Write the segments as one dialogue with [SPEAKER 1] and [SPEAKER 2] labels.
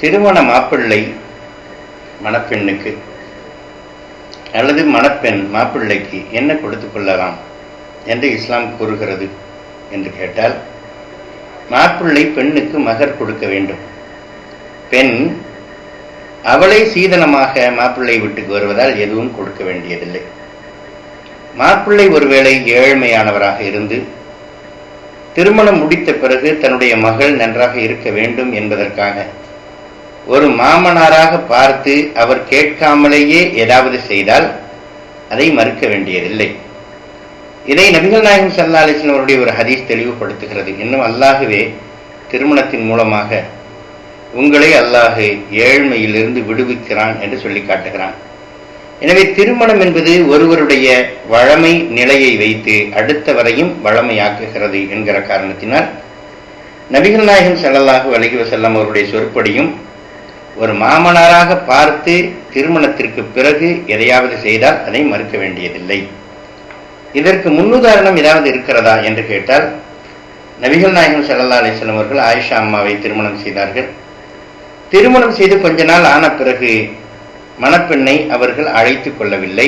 [SPEAKER 1] திருமண மாப்பிள்ளை மணப்பெண்ணுக்கு அல்லது மணப்பெண் மாப்பிள்ளைக்கு என்ன கொடுத்துக் கொள்ளலாம் என்று இஸ்லாம் கூறுகிறது என்று கேட்டால், மாப்பிள்ளை பெண்ணுக்கு மகர் கொடுக்க வேண்டும். பெண் அவளை சீதனமாக மாப்பிள்ளை வீட்டுக்கு வருவதால் எதுவும் கொடுக்க வேண்டியதில்லை. மாப்பிள்ளை ஒருவேளை ஏழ்மையானவராக இருந்து திருமணம் முடித்த பிறகு தன்னுடைய மகள் நன்றாக இருக்க வேண்டும் என்பதற்காக ஒரு மாமனாராக பார்த்து அவர் கேட்காமலேயே ஏதாவது செய்தால் அதை மறுக்க வேண்டியதில்லை. இதை நபிகள் நாயகம் ஸல்லல்லாஹு அலைஹி வஸல்லம் அவருடைய ஒரு ஹதீஸ் தெளிவுபடுத்துகிறது. இன்னும் அல்லாஹ்வே திருமணத்தின் மூலமாக உங்களை அல்லாஹ் ஏழ்மையிலிருந்து விடுவிக்கிறான் என்று சொல்லி காட்டுகிறான். எனவே திருமணம் என்பது ஒருவருடைய வழமை நிலையை வைத்து அடுத்தவரையும் வழமையாக்குகிறது என்கிற காரணத்தினால் நபிகள் நாயகம் ஸல்லல்லாஹு அலைஹி வஸல்லம் அவருடைய சொற்படியும் ஒரு மாமனாராக பார்த்து திருமணத்திற்கு பிறகு எதையாவது செய்தால் அதை மறுக்க வேண்டியதில்லை. இதற்கு முன்னுதாரணம் ஏதாவது இருக்கிறதா என்று கேட்டால், நபிகள் நாயகம் ஸல்லல்லாஹு அலைஹி வஸல்லம் அவர்கள் ஆயிஷா அம்மாவை திருமணம் செய்தார்கள். திருமணம் செய்து கொஞ்ச நாள் ஆன பிறகு மணப்பெண்ணை அவர்கள் அழைத்து கொள்ளவில்லை.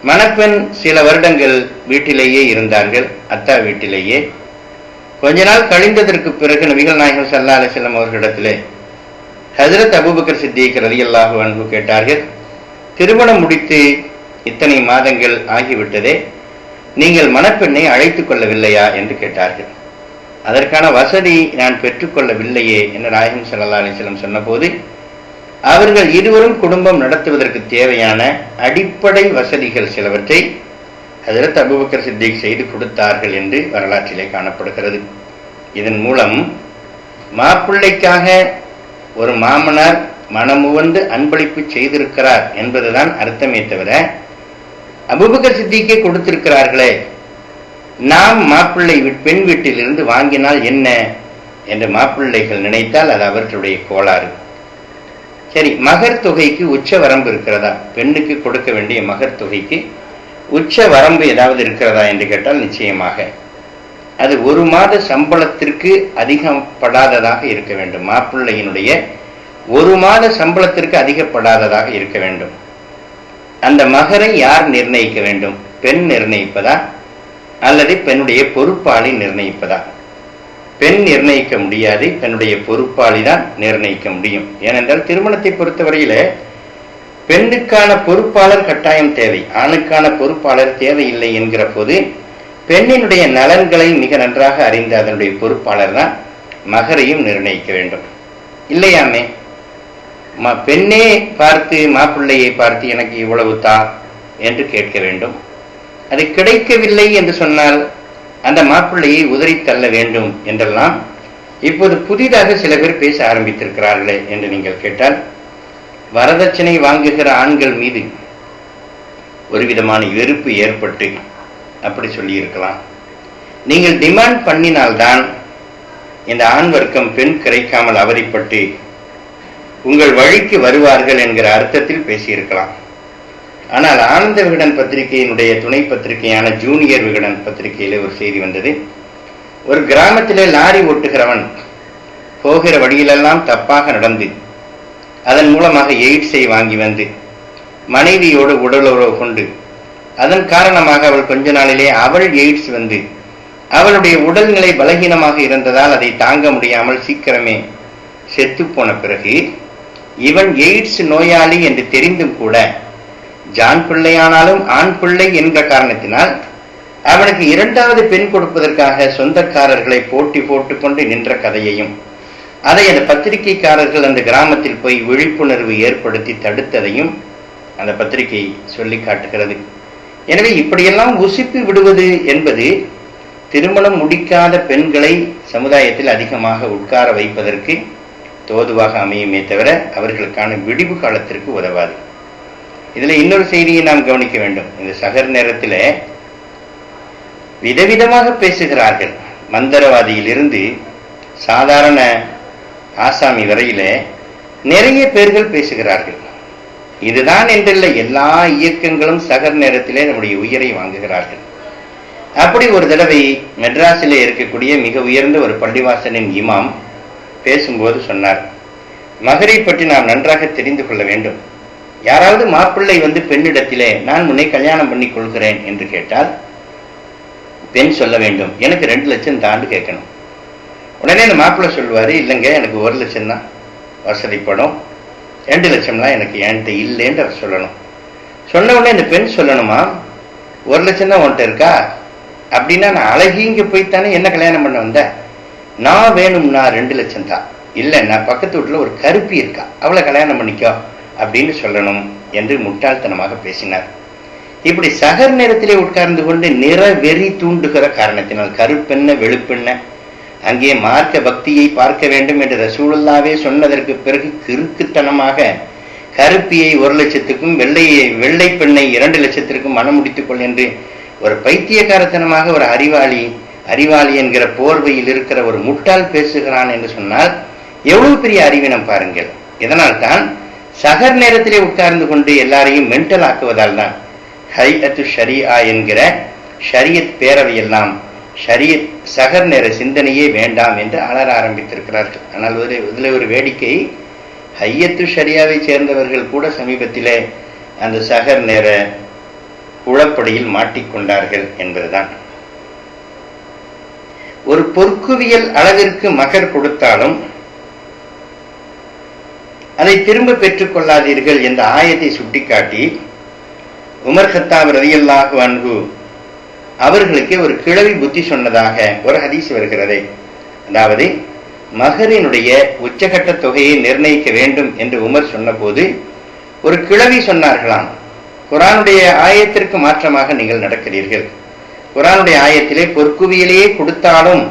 [SPEAKER 1] மணப்பெண் சில வருடங்கள் வீட்டிலேயே இருந்தார்கள், அத்தா வீட்டிலேயே. கொஞ்ச நாள் கழிந்ததற்கு பிறகு நபிகள் நாயகம் ஸல்லல்லாஹு அலைஹி வஸல்லம் அவர்களிடத்திலே ஹஜ்ரத் அபூபக்கர் சித்திக் ரலியல்லாஹு அன்ஹு கேட்டார்கள், திருமணம் முடித்து இத்தனை மாதங்கள் ஆகிவிட்டதே, நீங்கள் மணப்பெண்ணை அழைத்துக் கொள்ளவில்லையா என்று கேட்டார்கள். அதற்கான வசதி நான் பெற்றுக்கொள்ளவில்லையே என்று நாயகம் ஸல்லல்லாஹு அலைஹி வஸல்லம் சொன்னபோது, அவர்கள் இருவரும் குடும்பம் நடத்துவதற்கு தேவையான அடிப்படை வசதிகள் சிலவற்றை ஹஜ்ரத் அபூபக்கர் சித்திக் செய்து கொடுத்தார்கள் என்று வரலாற்றிலே காணப்படுகிறது. இதன் மூலம் மாப்பிள்ளைக்காக ஒரு மாமனார் மனமுவந்து அன்பளிப்பு செய்திருக்கிறார் என்பதுதான் அர்த்தமே தவிர, அபூபக்கர் சித்திக்கே கொடுத்திருக்கிறார்களே, நாம் மாப்பிள்ளை பெண் வீட்டிலிருந்து வாங்கினால் என்ன என்று மாப்பிள்ளைகள் நினைத்தால் அது அவர்களுடைய கோளாறு. சரி, மகர் தொகைக்கு உச்ச வரம்பு இருக்கிறதா? பெண்ணுக்கு கொடுக்க வேண்டிய மகர் தொகைக்கு உச்ச வரம்பு ஏதாவது இருக்கிறதா என்று கேட்டால் நிச்சயமாக அது ஒரு மாத சம்பளத்திற்கு அதிகப்படாததாக இருக்க வேண்டும். மாப்பிள்ளையினுடைய ஒரு மாத சம்பளத்திற்கு அதிகப்படாததாக இருக்க வேண்டும். அந்த மகரை யார் நிர்ணயிக்க வேண்டும்? பெண் நிர்ணயிப்பதா அல்லது பெண்ணுடைய பொறுப்பாளி நிர்ணயிப்பதா? பெண் நிர்ணயிக்க முடியாது, பெண்ணுடைய பொறுப்பாளி தான் நிர்ணயிக்க முடியும். ஏனென்றால் திருமணத்தை பொறுத்தவரையில பெண்ணுக்கான பொறுப்பாளர் கட்டாயம் தேவை, ஆணுக்கான பொறுப்பாளர் தேவையில்லை என்கிற போது பெண்ணினுடைய நலன்களை மிக நன்றாக அறிந்த அதனுடைய பொறுப்பாளர் தான் மகரையும் நிர்ணயிக்க வேண்டும். இல்லையாமே, பெண்ணே பார்த்து மாப்பிள்ளையை பார்த்து எனக்கு இவ்வளவு தா என்று கேட்க வேண்டும். அது கிடைக்கவில்லை என்று சொன்னால் அந்த மாப்பிள்ளையை உதறி தள்ள வேண்டும் என்றெல்லாம் இப்போது புதிதாக சில பேர் பேச ஆரம்பித்திருக்கிறார்களே என்று நீங்கள் கேட்டால், வரதட்சணை வாங்குகிற ஆண்கள் மீது ஒரு விதமான வெறுப்பு ஏற்பட்டு அப்படி சொல்லி இருக்கலாம். நீங்கள் டிமாண்ட் பண்ணினால்தான் இந்த ஆண் வர்க்கம் பெண் கிடைக்காமல் அவதிப்பட்டு உங்கள் வழிக்கு வருவார்கள் என்கிற அர்த்தத்தில் பேசியிருக்கலாம். ஆனால் ஆனந்த விகடன் பத்திரிகையினுடைய துணை பத்திரிகையான ஜூனியர் விகடன் பத்திரிகையிலே ஒரு செய்தி வந்தது. ஒரு கிராமத்திலே லாரி ஓட்டுகிறவன் போகிற வழியிலெல்லாம் தப்பாக நடந்து அதன் மூலமாக எய்ட்ஸை வாங்கி வந்து மனைவியோடு உடலுறவு கொண்டு அதன் காரணமாக அவள் கொஞ்ச நாளிலே அவள் எய்ட்ஸ் வந்து அவளுடைய உடல்நிலை பலகீனமாக இருந்ததால் அதை தாங்க முடியாமல் சீக்கிரமே செத்து போன பிறகு இவன் எய்ட்ஸ் நோயாளி என்று தெரிந்தும் கூட ஜான் பிள்ளையானாலும் ஆண் பிள்ளை என்ற காரணத்தினால் அவனுக்கு இரண்டாவது பெண் கொடுப்பதற்காக சொந்தக்காரர்களை போட்டி போட்டுக்கொண்டு நின்ற கதையையும், அதை அந்த பத்திரிகைக்காரர்கள் அந்த கிராமத்தில் போய் விழிப்புணர்வு ஏற்படுத்தி தடுத்ததையும் அந்த பத்திரிகை சொல்லி காட்டுகிறது. எனவே இப்படியெல்லாம் உசிப்பி விடுவது என்பது திருமணம் முடிக்காத பெண்களை சமுதாயத்தில் அதிகமாக உட்கார வைப்பதற்கு தோதுவாக அமையுமே தவிர அவர்களுக்கான விடிவு காலத்திற்கு உதவாது. இதுல இன்னொரு செய்தியை நாம் கவனிக்க வேண்டும். இந்த சகர் நேரத்தில் விதவிதமாக பேசுகிறார்கள். மந்திரவாதியிலிருந்து சாதாரண ஆசாமி வரையில நிறைய பேர்கள் பேசுகிறார்கள். இதுதான் என்றில்லை, எல்லா இயக்கங்களும் சகர் நேரத்திலே நம்முடைய உயிரை வாங்குகிறார்கள். அப்படி ஒரு தடவை மெட்ராஸிலே இருக்கக்கூடிய மிக உயர்ந்த ஒரு பள்ளிவாசலின் இமாம் பேசும்போது சொன்னார், மகரை பற்றி நாம் நன்றாக தெரிந்து கொள்ள வேண்டும். யாராவது மாப்பிள்ளை பெண்ணிடத்திலே நான் முன்னே கல்யாணம் பண்ணி கொள்கிறேன் என்று கேட்டால் பெண் சொல்ல வேண்டும், எனக்கு 2 லட்சம் தாண்டு கேட்கணும். உடனே அந்த மாப்பிள்ளை சொல்லுவாரு, இல்லைங்க எனக்கு 1 லட்சம் தான் வசதிப்படும், 2 லட்சம்லாம் எனக்கு என்கிட்ட இல்லைன்னு அவர் சொல்லணும். சொன்ன உடனே இந்த பெண் சொல்லணுமா, 1 லட்சம் தான் உன்கிட்ட இருக்கா, அப்படின்னா நான் அழகிங்க போய்த்தானே என்ன கல்யாணம் பண்ண வந்த, நான் வேணும்னா 2 லட்சம் தான், இல்லை நான் பக்கத்து வீட்டில் ஒரு கருப்பி இருக்கா அவளை கல்யாணம் பண்ணிக்கோ அப்படின்னு சொல்லணும் என்று முட்டாள்தனமாக பேசினார். இப்படி சகர் நேரத்திலே உட்கார்ந்து கொண்டு நிற வெறி தூண்டுகிற காரணத்தினால் கருப்பெண்ண வெளுப்பெண்ண அங்கே மார்க்க பக்தியை பார்க்க வேண்டும் என்று ரசூலுல்லாவே சொன்னதற்கு பிறகு கிறுக்குத்தனமாக கருப்பியை 1 லட்சத்துக்கும் வெள்ளை பெண்ணை 2 லட்சத்திற்கும் மனம் முடித்துக்கொள் என்று ஒரு பைத்தியக்காரத்தனமாக ஒரு அறிவாளி என்கிற போர்வையில் இருக்கிற ஒரு முட்டாள் பேசுகிறான் என்று சொன்னால் எவ்வளவு பெரிய அறிவினம் பாருங்கள். இதனால் தான் சகர் நேரத்திலே உட்கார்ந்து கொண்டு எல்லாரையும் மென்டல் ஆக்குவதால் தான் ஹைஅத்து ஷரியா என்கிற ஷரியத் பேரவையெல்லாம் ஷரியத் சகர் நேர சிந்தனையே வேண்டாம் என்று அலர ஆரம்பித்திருக்கிறார்கள். ஆனால் இதில் ஒரு வேடிக்கை, ஹையத்து ஷரியாவை சேர்ந்தவர்கள் கூட சமீபத்திலே அந்த சகர் நேர குழப்படியில் மாட்டிக்கொண்டார்கள் என்பதுதான். ஒரு பொற்குவியல் அளவிற்கு மகர் கொடுத்தாலும் அதை திரும்ப பெற்றுக் கொள்ளாதீர்கள் என்ற ஆயத்தை சுட்டிக்காட்டி உமர் கத்தாப் ரலியல்லாஹு அன்ஹு அவர்களுக்கு ஒரு கிழவி புத்தி சொன்னதாக ஒரு ஹதீஸ் வருகிறது. அதாவது மகரினுடைய உச்சகட்ட தொகையை நிர்ணயிக்க வேண்டும் என்று உமர் சொன்னபோது ஒரு கிழவி சொன்னார்களாம், குர்ஆனுடைய ஆயத்திற்கு மாற்றமாக நீங்கள் நடக்கிறீர்கள், குர்ஆனுடைய ஆயத்திலே பொற்குவியலையே கொடுத்தாலும்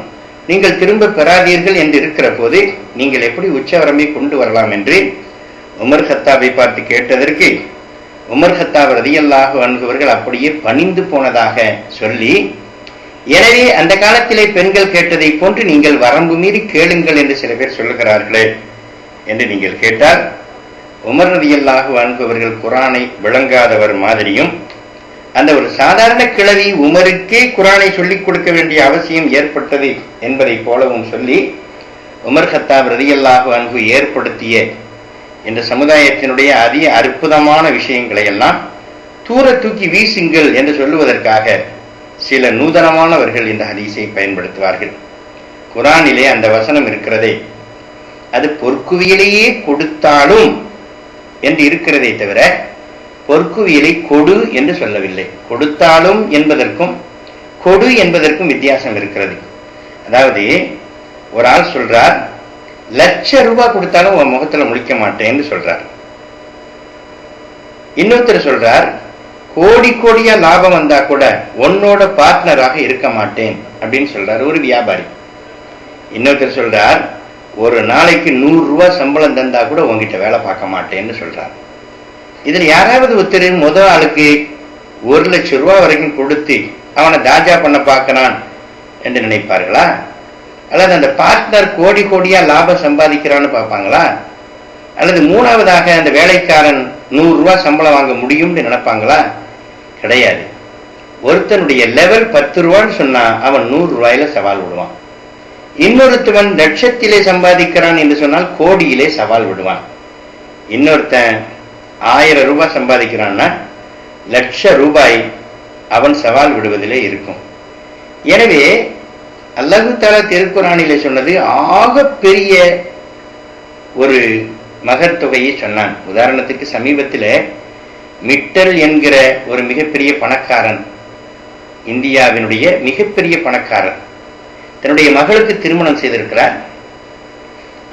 [SPEAKER 1] நீங்கள் திரும்ப பெறாதீர்கள் என்று இருக்கிற போது நீங்கள் எப்படி உச்சவரம்பை கொண்டு வரலாம் என்று உமர் கத்தாபை பார்த்து கேட்டதற்கு உமர் கத்தாப் ரலியல்லாஹு அன்ஹு அவர்கள் அப்படியே பணிந்து போனதாக சொல்லி, எனவே அந்த காலத்திலே பெண்கள் கேட்டதை போன்று நீங்கள் வரம்பு மீறி கேளுங்கள் என்று சில பேர் சொல்லுகிறார்களே என்று நீங்கள் கேட்டால், உமர் ரலியல்லாஹு அன்ஹு அவர்கள் குர்ஆனை விளங்காதவர் மாதிரியும் அந்த ஒரு சாதாரண கிழவி உமருக்கே குர்ஆனை சொல்லிக் கொடுக்க வேண்டிய அவசியம் ஏற்பட்டது என்பதை போலவும் சொல்லி, உமர் கத்தாப் ரலியல்லாஹு அன்ஹு ஏற்படுத்திய இந்த சமுதாயத்தினுடைய அதிக அற்புதமான விஷயங்களை எல்லாம் தூர தூக்கி வீசுங்கள் என்று சொல்லுவதற்காக சில நூதனமானவர்கள் இந்த ஹதீஸை பயன்படுத்துவார்கள். குர்ஆனிலே அந்த வசனம் இருக்கிறதே, அது பொற்குவியலையே கொடுத்தாலும் என்று இருக்கிறதை தவிர பொற்குவியலை கொடு என்று சொல்லவில்லை. கொடுத்தாலும் என்பதற்கும் கொடு என்பதற்கும் வித்தியாசம் இருக்கிறது. அதாவது ஒரு ஆள் சொல்றார், ₹1,00,000 கொடுத்தாலும் உன் முகத்துல முழிக்க மாட்டேன்னு சொல்றார். இன்னொருத்தர் சொல்றார், கோடி கோடியா லாபம் வந்தா கூட உன்னோட பார்ட்னராக இருக்க மாட்டேன் அப்படின்னு சொல்றார் ஒரு வியாபாரி. இன்னொருத்தர் சொல்றார், ஒரு நாளைக்கு ₹100 சம்பளம் தந்தா கூட உங்ககிட்ட வேலை பார்க்க மாட்டேன்னு சொல்றார். இதில் யாராவது ஒருத்தர் முதல் ஆளுக்கு ₹1,00,000 வரைக்கும் கொடுத்து அவனை தாஜா பண்ண பார்க்கிறான் என்று நினைப்பார்களா? அல்லது அந்த பார்ட்னர் கோடி கோடியா லாபம் சம்பாதிக்கிறான்னு பார்ப்பாங்களா? அல்லது மூணாவதாக அந்த வேலைக்காரன் ₹100 சம்பளம் வாங்க முடியும்னு நினைப்பாங்களா? கிடையாது. ஒருத்தனுடைய லெவல் ₹10 சொன்னா அவன் ₹100 சவால் விடுவான். இன்னொருத்தவன் லட்சத்திலே சம்பாதிக்கிறான் என்று சொன்னால் கோடியிலே சவால் விடுவான். இன்னொருத்தன் ₹1000 சம்பாதிக்கிறான்னா ₹1,00,000 அவன் சவால் விடுவதிலே இருக்கும். எனவே அல்லாஹ் தஆலா திருக்குர்ஆனிலே சொன்னது ஆக பெரிய ஒரு மகர் தொகையை சொன்னான். உதாரணத்துக்கு சமீபத்தில் மிட்டல் என்கிற ஒரு மிகப்பெரிய பணக்காரன், இந்தியாவினுடைய மிகப்பெரிய பணக்காரன், தன்னுடைய மகளுக்கு திருமணம் செய்திருக்கிறார்.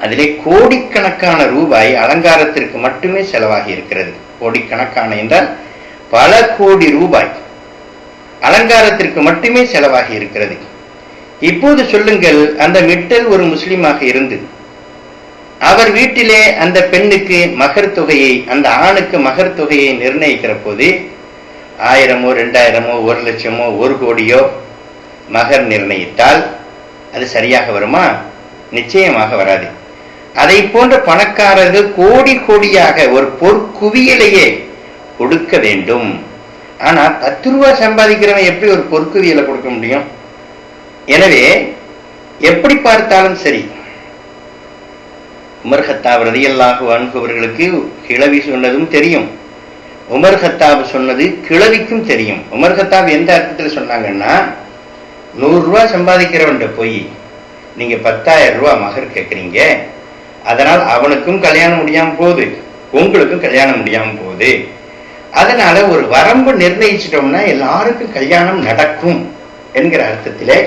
[SPEAKER 1] அதிலே கோடிக்கணக்கான ரூபாய் அலங்காரத்திற்கு மட்டுமே செலவாகி இருக்கிறது. கோடிக்கணக்கான என்றால் பல கோடி ரூபாய் அலங்காரத்திற்கு மட்டுமே செலவாகி இருக்கிறது. இப்போது சொல்லுங்கள், அந்த மிட்டல் ஒரு முஸ்லிமாக இருந்து அவர் வீட்டிலே அந்த பெண்ணுக்கு மகர் தொகையை, அந்த ஆணுக்கு மகர் தொகையை நிர்ணயிக்கிற போது 1000, 2000, 1,00,000, 1 கோடியோ மகர் நிர்ணயித்தால் அது சரியாக வருமா? நிச்சயமாக வராது. அதை போன்ற பணக்காரர்கள் கோடி கோடியாக ஒரு பொற்குவியலையே கொடுக்க வேண்டும். ஆனா ₹10 சம்பாதிக்கிறவன் எப்படி ஒரு பொற்குவியலை கொடுக்க முடியும்? எனவே எப்படி பார்த்தாலும் சரி, உமர் கத்தாப் ரலியல்லாஹு அன்ஹு அவர்களுக்கு கிழவி சொன்னதும் தெரியும், உமர் கத்தாப் சொன்னது கிழவிக்கும் தெரியும். உமர் கத்தாப் எந்த அர்த்தத்தில் சொன்னாங்கன்னா, 100 ரூபாய் சம்பாதிக்கிறவன்ட்ட போய் நீங்க 10,000 ரூபாய் மகர் கேட்குறீங்க, அதனால் அவனுக்கும் கல்யாணம் முடியாம போகுது, உங்களுக்கும் கல்யாணம் முடியாம போகுது, அதனால ஒரு வரம்பு நிர்ணயிச்சிட்டோம்னா எல்லாருக்கும் கல்யாணம் நடக்கும் என்கிற அர்த்தத்திலே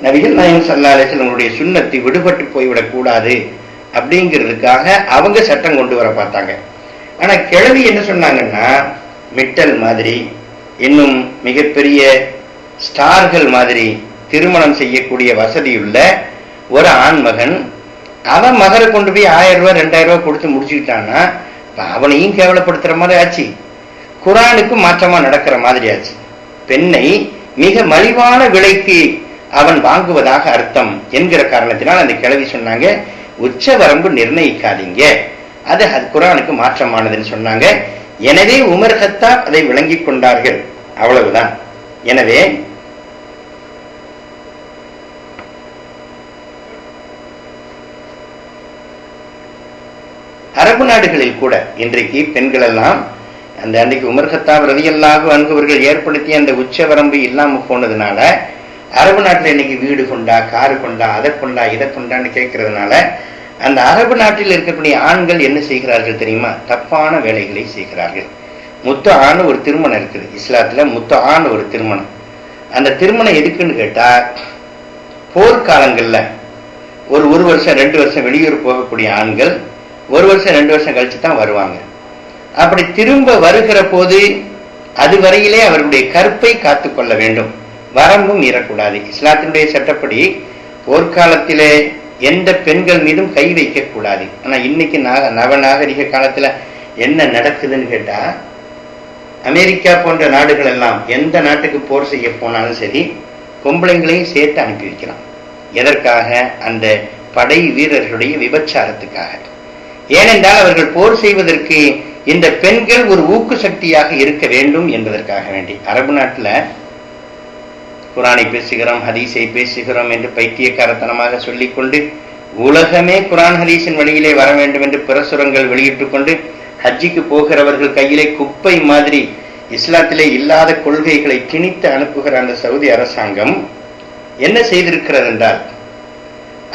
[SPEAKER 1] நபிகள் நாயகம் ஸல்லல்லாஹு அலைஹி வஸல்லம் உங்களுடைய சுன்னத்தை விடுபட்டு போய்விடக் கூடாது அப்படிங்கிறதுக்காக அவங்க சட்டம் கொண்டு வர பார்த்தாங்க. ஆனா கிழவி என்ன சொன்னாங்கன்னா, மிட்டல் மாதிரி இன்னும் மிகப்பெரிய ஸ்டார்கள் மாதிரி திருமணம் செய்யக்கூடிய வசதியுள்ள ஒரு ஆண்மகன் அவன் மகரை கொண்டு போய் 1000 ரூபாய் 2000 ரூபாய் கொடுத்து முடிச்சுக்கிட்டான்னா அவனையும் கேவலப்படுத்துற மாதிரி ஆச்சு, குர்ஆனுக்கு மாற்றமா நடக்கிற மாதிரி ஆச்சு. பெண்ணை மிக மலிவான விலைக்கு அவன் வாங்குவதாக அர்த்தம் என்கிற காரணத்தினால் அந்த கிழவி சொன்னாங்க, உச்ச வரம்பு நிர்ணயிக்காதீங்க, அது குர்ஆனுக்கு மாற்றமானதுன்னு சொன்னாங்க. எனவே உமர் கத்தாப் அதை விளங்கிக் கொண்டார்கள், அவ்வளவுதான். எனவே அரபு நாடுகளில் கூட இன்றைக்கு பெண்கள் எல்லாம் அந்த அன்றைக்கு உமர் கத்தாப் ரலியல்லாஹு அன்ஹு அவர்கள் ஏற்படுத்திய அந்த உச்ச வரம்பு இல்லாம போனதுனால அரபு நாட்டில் இன்னைக்கு வீடு கொண்டா, காரு கொண்டா, அதை கொண்டா, இதை கொண்டான்னு கேட்கறதுனால அந்த அரபு நாட்டில் இருக்கக்கூடிய ஆண்கள் என்ன செய்கிறார்கள் தெரியுமா? தப்பான வேலைகளை செய்கிறார்கள். முத்தஆன்னு ஒரு திருமணம் இருக்குது இஸ்லாத்துல, முத்தஆன்னு ஒரு திருமணம். அந்த திருமணம் எதுக்குன்னு கேட்டா, போர்க்காலங்கள்ல ஒரு வருஷம் 2 வருஷம் வெளியூர் போகக்கூடிய ஆண்கள் 1 வருஷம் 2 வருஷம் கழிச்சு தான் வருவாங்க. அப்படி திரும்ப வருகிற போது அதுவரையிலே அவர்களுடைய கற்பை காத்து கொள்ள வேண்டும், வரம்பும் மீறக்கூடாது. இஸ்லாத்தினுடைய சட்டப்படி போர்க்காலத்திலே எந்த பெண்கள் மீதும் கை வைக்க கூடாது. ஆனா இன்னைக்கு நவநாகரிக காலத்துல என்ன நடக்குதுன்னு கேட்டா, அமெரிக்கா போன்ற நாடுகள் எல்லாம் எந்த நாட்டுக்கு போர் செய்ய போனாலும் சரி பொம்பளைங்களையும் சேர்த்து அனுப்பி வைக்கலாம். எதற்காக? அந்த படை வீரர்களுடைய விபச்சாரத்துக்காக. ஏனென்றால் அவர்கள் போர் செய்வதற்கு இந்த பெண்கள் ஒரு ஊக்கு சக்தியாக இருக்க வேண்டும் என்பதற்காக வேண்டி. அரபு நாட்டுல குர்ஆனை பேசுகிறோம், ஹதீஸை பேசுகிறோம் என்று பைத்தியக்காரத்தனமாக சொல்லிக்கொண்டு உலகமே குர்ஆன் ஹதீஸின் வழியிலே வர வேண்டும் என்று பிரசுரங்கள் வெளியிட்டுக் கொண்டு ஹஜ்ஜிக்கு போகிறவர்கள் கையிலே குப்பை மாதிரி இஸ்லாத்திலே இல்லாத கொள்கைகளை திணித்து அனுப்புகிற அந்த சவுதி அரசாங்கம் என்ன செய்திருக்கிறது என்றால்,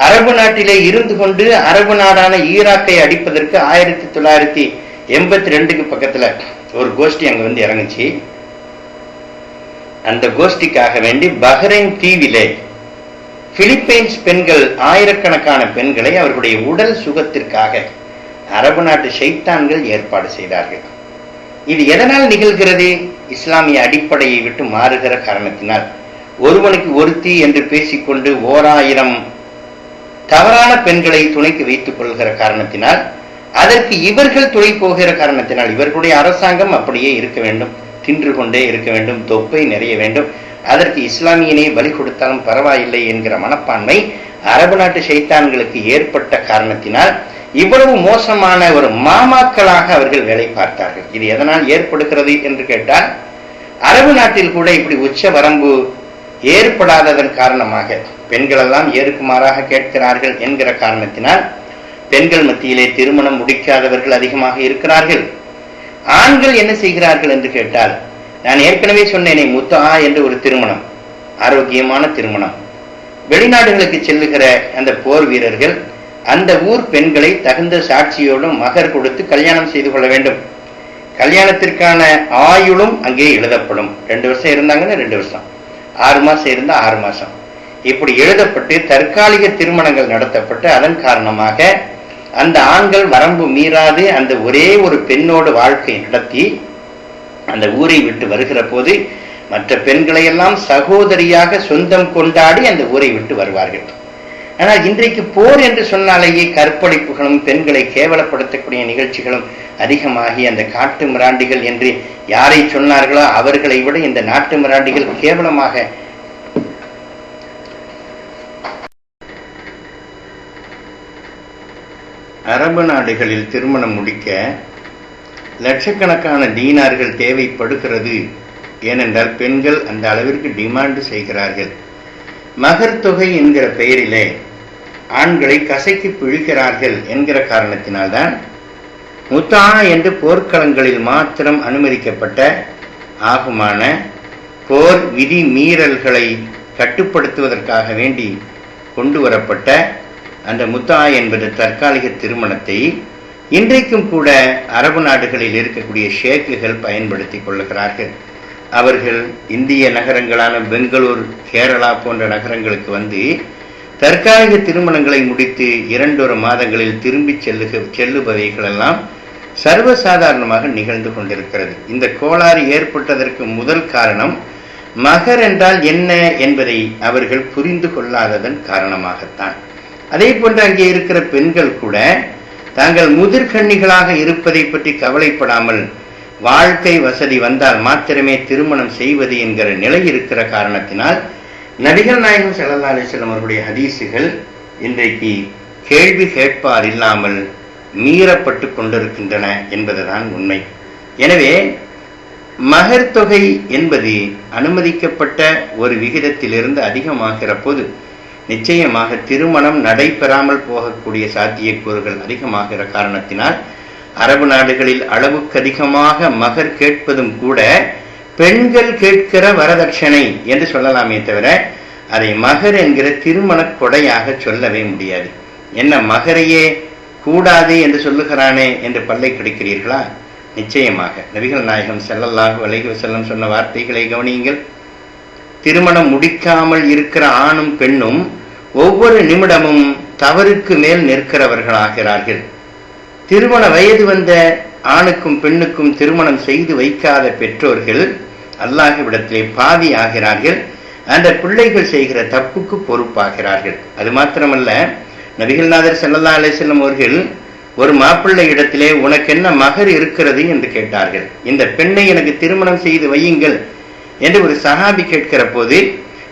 [SPEAKER 1] அரபு நாட்டிலே இருந்து கொண்டு அரபு நாடான ஈராக்கை அடிப்பதற்கு 1982 பக்கத்துல ஒரு கோஷ்டி அங்க வந்து இறங்குச்சு. அந்த கோஷ்டிக்காக வேண்டி பஹ்ரைன் தீவிலே பிலிப்பைன்ஸ் பெண்கள், ஆயிரக்கணக்கான பெண்களை அவர்களுடைய உடல் சுகத்திற்காக அரபு நாட்டு ஷைத்தான்கள் ஏற்பாடு செய்தார்கள். இது எதனால் நிகழ்கிறது? இஸ்லாமிய அடிப்படையை விட்டு மாறுகிற காரணத்தினால். ஒருவனுக்கு ஒருத்தி என்று பேசிக்கொண்டு 1000 தவறான பெண்களை துணைக்கு வைத்துக் கொள்கிற காரணத்தினால், அதற்கு இவர்கள் துணை போகிற காரணத்தினால், இவர்களுடைய அரசாங்கம் அப்படியே இருக்க வேண்டும், தின்று கொண்டே இருக்க வேண்டும், தொப்பை நிறைய வேண்டும், அதற்கு இஸ்லாமியனை பலி கொடுத்தாலும் பரவாயில்லை என்கிற மனப்பான்மை அரபு நாட்டு ஷைத்தான்களுக்கு ஏற்பட்ட காரணத்தினால் இவ்வளவு மோசமான ஒரு மாமாக்களாக அவர்கள் வேலை பார்த்தார்கள். இது எதனால் ஏற்படுகிறது என்று கேட்டால், அரபு நாட்டில் கூட இப்படி உச்ச வரம்பு ஏற்படாததன் காரணமாக பெண்கள் எல்லாம் ஏறுக்குமாறாக கேட்கிறார்கள் என்கிற காரணத்தினால் பெண்கள் மத்தியிலே திருமணம் முடிக்காதவர்கள் அதிகமாக இருக்கிறார்கள். ஆண்கள் என்ன செய்கிறார்கள் என்று கேட்டால், நான் ஏற்கனவே சொன்னேனே, முத்தஆ என்று ஒரு திருமணம், ஆரோக்கியமான திருமணம். வெளிநாடுகளுக்கு செல்லுகிற அந்த போர் வீரர்கள் அந்த ஊர் பெண்களை தகுந்த சாட்சியோடும் மகர் கொடுத்து கல்யாணம் செய்து கொள்ள வேண்டும். கல்யாணத்திற்கான ஆயுளும் அங்கே எழுதப்படும். 2 வருஷம் இருந்தாங்கன்னா 2 வருஷம், 6 மாசம் இருந்தா 6 மாசம், இப்படி எழுதப்பட்டு தற்காலிக திருமணங்கள் நடத்தப்பட்டு அதன் காரணமாக அந்த ஆண்கள் வரம்பு மீறாது அந்த ஒரே ஒரு பெண்ணோடு வாழ்க்கை நடத்தி அந்த ஊரை விட்டு வருகிற போது மற்ற பெண்களை எல்லாம் சகோதரியாக சொந்தம் கொண்டாடி அந்த ஊரை விட்டு வருவார்கள். ஆனால் இன்றைக்கு போர் என்று சொன்னாலேயே கற்பழிப்புகளும் பெண்களை கேவலப்படுத்தக்கூடிய நிகழ்ச்சிகளும் அதிகமாகி அந்த காட்டு மிராண்டிகள் என்று யாரை சொன்னார்களோ அவர்களை விட இந்த நாட்டு மிராண்டிகள் கேவலமாக அரபு நாடுகளில் திருமணம் முடிக்க லட்சக்கணக்கான தீனார்கள் தேவைப்படுகிறது. ஏனென்றால் பெண்கள் அந்த அளவிற்கு டிமாண்ட் செய்கிறார்கள். மகர் தொகை என்கிற பெயரிலே ஆண்களை கசக்கி பிழிக்கிறார்கள் என்கிற காரணத்தினால்தான் முத்தா என்று போர்க்களங்களில் மாத்திரம் அனுமதிக்கப்பட்ட ஆகுமான போர் விதி மீறல்களை கட்டுப்படுத்துவதற்காக வேண்டி கொண்டு வரப்பட்ட அந்த முத்தா என்பது தற்காலிக திருமணத்தை இன்றைக்கும் கூட அரபு நாடுகளில் இருக்கக்கூடிய ஷேக்குகள் பயன்படுத்தி கொள்ளுகிறார்கள். அவர்கள் இந்திய நகரங்களான பெங்களூர், கேரளா போன்ற நகரங்களுக்கு வந்து தற்காலிக திருமணங்களை முடித்து 2 மாதங்களில் திரும்பி செல்லுபவைகள் எல்லாம் சர்வசாதாரணமாக நிகழ்ந்து கொண்டிருக்கிறது. இந்த கோளாறு ஏற்பட்டதற்கு முதல் காரணம் மகர் என்றால் என்ன என்பதை அவர்கள் புரிந்து கொள்ளாததன் காரணமாகத்தான். அதே போன்று அங்கே இருக்கிற பெண்கள் கூட தாங்கள் முதிர்கண்ணிகளாக இருப்பதை பற்றி கவலைப்படாமல் வாழ்க்கை வசதி வந்தால் மாத்திரமே திருமணம் செய்வது என்கிற நிலை இருக்கிற காரணத்தினால் நபிகள் நாயகம் ஸல்லல்லாஹு அலைஹி வஸல்லம் அவர்களுடைய ஹதீஸுகள் இன்றைக்கு கேள்வி கேட்பார் இல்லாமல் மீறப்பட்டு கொண்டிருக்கின்றன என்பதுதான் உண்மை. எனவே மகர் தொகை என்பது அனுமதிக்கப்பட்ட ஒரு விகிதத்திலிருந்து அதிகமாகிற போது நிச்சயமாக திருமணம் நடைபெறாமல் போகக்கூடிய சாத்தியக்கூறுகள் அதிகமாகிற காரணத்தினால் அரபு நாடுகளில் அளவுக்கு அதிகமாக மகர் கேட்பதும் கூட பெண்கள் கேட்கிற வரதட்சணை என்று சொல்லலாமே தவிர அதை மகர் என்கிற திருமண கொடையாக சொல்லவே முடியாது. என்ன மகரையே கூடாது என்று சொல்லுகிறானே என்று பல்லை கிடைக்கிறீர்களா? நிச்சயமாக நபிகள் நாயகம் ஸல்லல்லாஹு அலைஹி வஸல்லம் சொன்ன வார்த்தைகளை கவனியுங்கள். திருமணம் முடிக்காமல் இருக்கிற ஆணும் பெண்ணும் ஒவ்வொரு நிமிடமும் தவறுக்கு மேல் நிற்கிறவர்களாகிறார்கள். திருமண வயது வந்த ஆணுக்கும் பெண்ணுக்கும் திருமணம் செய்து வைக்காத பெற்றோர்கள் அல்லாஹ்விடத்திலே பாவி ஆகிறார்கள். அந்த பிள்ளைகள் செய்கிற தப்புக்கு பொறுப்பாகிறார்கள். அது மாத்திரமல்ல, நபிகள் நாதர் ஸல்லல்லாஹு அலைஹி வஸல்லம் அவர்கள் ஒரு மாப்பிள்ளை இடத்திலே உனக்கு என்ன மகர் இருக்கிறது என்று கேட்டார்கள். இந்த பெண்ணை எனக்கு திருமணம் செய்து வையுங்கள் என்று ஒரு சஹாபி கேட்கிற போது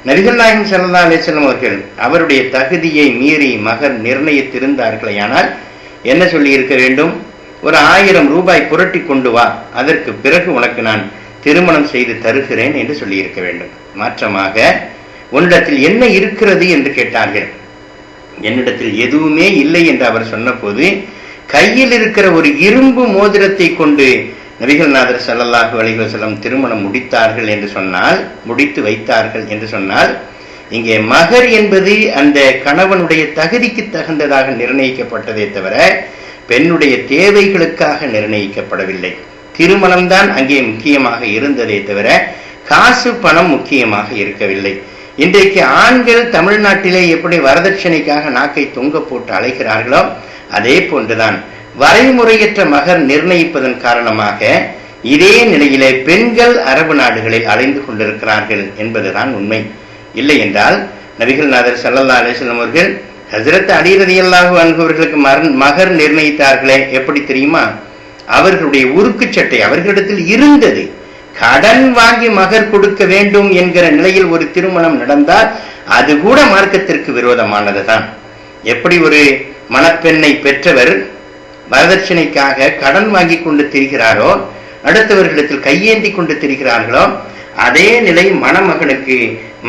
[SPEAKER 1] நபிகள் நாயகம் ஸல்லல்லாஹு அலைஹி வஸல்லம் அவர்கள் அவருடைய தகுதியை மீறி மகர் நிர்ணயித்திருந்தார்களேயானால் என்ன சொல்லி இருக்க வேண்டும்? ஒரு 1000 ரூபாய் புரட்டி கொண்டு வா, அதற்கு பிறகு உனக்கு நான் திருமணம் செய்து தருகிறேன் என்று சொல்லி இருக்க வேண்டும். மாற்றமாக உன்னிடத்தில் என்ன இருக்கிறது என்று கேட்டார்கள். என்னிடத்தில் எதுவுமே இல்லை என்று அவர் சொன்ன போது கையில் இருக்கிற ஒரு இரும்பு மோதிரத்தை கொண்டு நபிகள் நாதர் ஸல்லல்லாஹு அலைஹி வஸல்லம் திருமணம் முடித்தார்கள் என்று சொன்னால், முடித்து வைத்தார்கள் என்று சொன்னால், இங்கே மகர் என்பது அந்த கணவனுடைய தகுதிக்கு தகுந்ததாக நிர்ணயிக்கப்பட்டதே தவிர பெண்ணுடைய தேவைகளுக்காக நிர்ணயிக்கப்படவில்லை. திருமணம்தான் அங்கே முக்கியமாக இருந்ததே தவிர காசு பணம் முக்கியமாக இருக்கவில்லை. இன்றைக்கு ஆண்கள் தமிழ்நாட்டிலே எப்படி வரதட்சணைக்காக நாக்கை தொங்க போட்டு அழைக்கிறார்களோ அதே போன்றுதான் வரைமுறையற்ற மகர் நிர்ணயிப்பதன் காரணமாக இதே நிலையிலே பெண்கள் அரபு நாடுகளில் அலைந்து கொண்டிருக்கிறார்கள் என்பதுதான் உண்மை. இல்லை என்றால் நபிகள் நாதர் ஸல்லல்லாஹு அலைஹி வஸல்லம் அவர்கள் ஹஜ்ரத் அலி ரலியல்லாஹு அன்ஹு அவர்களுக்கு மகர் நிர்ணயித்தார்களே, எப்படி தெரியுமா? அவர்களுடைய உருக்கு சட்டை அவர்களிடத்தில் இருந்தது. கடன் வாங்கி மகர் கொடுக்க வேண்டும் என்கிற நிலையில் ஒரு திருமணம் நடந்தால் அது கூட மார்க்கத்திற்கு விரோதமானதுதான். எப்படி ஒரு மணப்பெண்ணை பெற்றவர் வரதட்சணைக்காக கடன் வாங்கி கொண்டு திரிகிறாரோ, அடுத்தவர்களிடத்தில் கையேந்தி கொண்டு திரிகிறார்களோ, அதே நிலை மணமகனுக்கு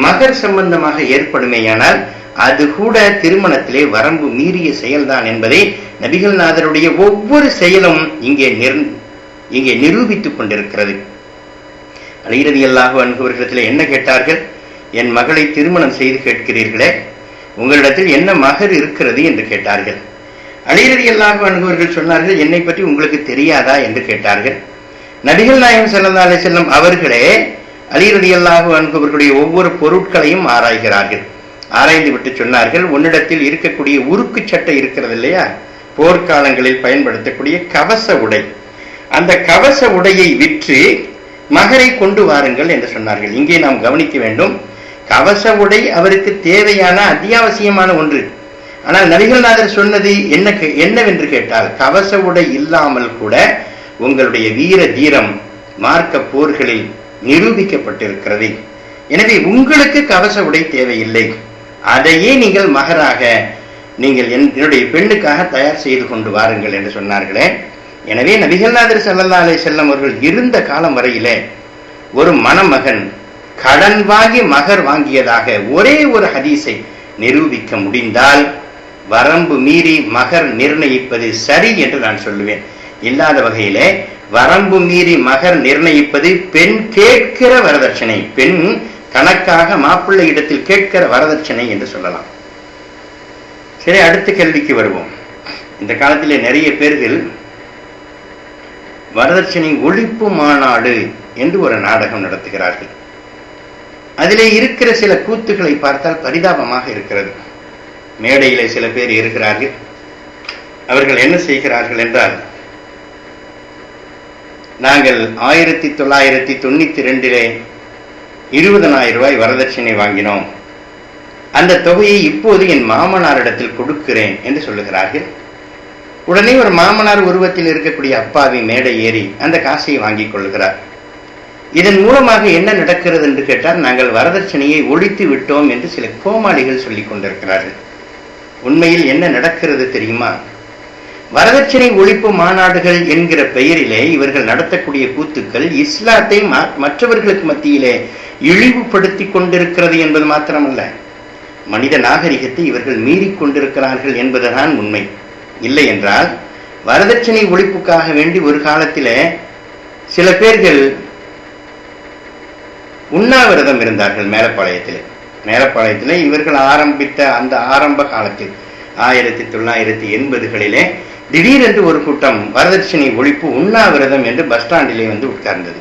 [SPEAKER 1] மகர் சம்பந்தமாக ஏற்படுமேயானால் அது கூட திருமணத்திலே வரம்பு மீறிய செயல்தான் என்பதை நபிகள் நாதருடைய ஒவ்வொரு செயலும் இங்கே நிரூபித்துக் கொண்டிருக்கிறது. அலி ரலியல்லாஹு அன்ஹு அவர்களிடத்தில் என்ன கேட்டார்கள்? என் மகளை திருமணம் செய்து கேட்கிறீர்களே, உங்களிடத்தில் என்ன மகர் இருக்கிறது என்று கேட்டார்கள். அலி ரலியல்லாஹு அன்ஹு அவர்கள் சொன்னார்கள், என்னை பற்றி உங்களுக்கு தெரியாதா என்று கேட்டார்கள். நபிகள் நாயகம் ஸல்லல்லாஹு அலைஹி வஸல்லம் அவர்களே அலி ரலியல்லாஹு அன்ஹு அவர்களுடைய ஒவ்வொரு பொருட்களையும் ஆராய்கிறார்கள். ஆராய்ந்து விட்டு சொன்னார்கள், உன்னிடத்தில் இருக்கக்கூடிய உருக்கு சட்டை இருக்கிறது இல்லையா, போர்க்காலங்களில் பயன்படுத்தக்கூடிய கவச உடை, அந்த கவச உடையை விற்று மகரை கொண்டு வாருங்கள் என்று சொன்னார்கள். இங்கே நாம் கவனிக்க வேண்டும், கவச உடை அவருக்கு தேவையான அத்தியாவசியமான ஒன்று. ஆனால் நபிகள் நாதர் சொன்னது என்னவென்று கேட்டால், கவச உடை இல்லாமல் கூட உங்களுடைய வீர தீரம் மார்க்க போர்களில் நிரூபிக்கப்பட்டிருக்கிறது. எனவே உங்களுக்கு கவச உடை தேவையில்லை, அதையே நீங்கள் மகராக நீங்கள் என்னுடைய பெண்ணுக்காக தயார் செய்து கொண்டு வாருங்கள் என்று சொன்னார்களே. எனவே நபிகள் நாதர் ஸல்லல்லாஹு அலைஹி வஸல்லம் அவர்கள் இருந்த காலம் வரையிலே ஒரு மணமகன் கடன் வாங்கி மகர் வாங்கியதாக ஒரே ஒரு ஹதீஸை நிரூபிக்க முடிந்தால் வரம்பு மீறி மகர் நிர்ணயிப்பது சரி என்று நான் சொல்லுவேன். இல்லாத வகையிலே வரம்பு மீறி மகர் நிர்ணயிப்பது பெண் கேட்கிற வரதட்சணை, பெண் தனக்காக மாப்பிள்ளை இடத்தில் கேட்கிற வரதட்சணை என்று சொல்லலாம். சரி, அடுத்த கேள்விக்கு வருவோம். இந்த காலத்திலே நிறைய பேர்கள் வரதட்சணை ஒழிப்பு மாநாடு என்று ஒரு நாடகம் நடத்துகிறார்கள். அதிலே இருக்கிற சில கூத்துக்களை பார்த்தால் பரிதாபமாக இருக்கிறது. மேடையிலே சில பேர் இருக்கிறார்கள். அவர்கள் என்ன செய்கிறார்கள் என்றால், நாங்கள் 1992 20,000 ரூபாய் வரதட்சணை வாங்கினோம், அந்த தொகையை இப்போது என் மாமனாரிடத்தில் கொடுக்கிறேன் என்று சொல்லுகிறார்கள். உடனே ஒரு மாமனார் உருவத்தில் இருக்கக்கூடிய அப்பாவி மேடை ஏறி அந்த காசை வாங்கிக் கொள்கிறார். இதன் மூலமாக என்ன நடக்கிறது என்று கேட்டால், நாங்கள் வரதட்சணையை ஒழித்து விட்டோம் என்று சில கோமாளிகள் சொல்லிக் கொண்டிருக்கிறார்கள். உண்மையில் என்ன நடக்கிறது தெரியுமா? வரதட்சணை ஒழிப்பு மாநாடுகள் என்கிற பெயரிலே இவர்கள் நடத்தக்கூடிய கூத்துக்கள் இஸ்லாத்தை மற்றவர்களுக்கு மத்தியிலே இழிவுபடுத்தி கொண்டிருக்கிறது என்பது மாத்திரமல்ல, மனித நாகரிகத்தை இவர்கள் மீறிக் கொண்டிருக்கிறார்கள் என்பதுதான் உண்மை. இல்லை என்றால் வரதட்சணை ஒழிப்புக்காக வேண்டி ஒரு காலத்திலே சில பேர்கள் உண்ணாவிரதம் இருந்தார்கள். மேலப்பாளையத்திலே இவர்கள் ஆரம்பித்த அந்த ஆரம்ப காலத்தில் 1980களிலே திடீரென்று ஒரு கூட்டம் வரதட்சணை ஒழிப்பு உண்ணாவிரதம் என்று பஸ் ஸ்டாண்டிலே வந்து உட்கார்ந்தது.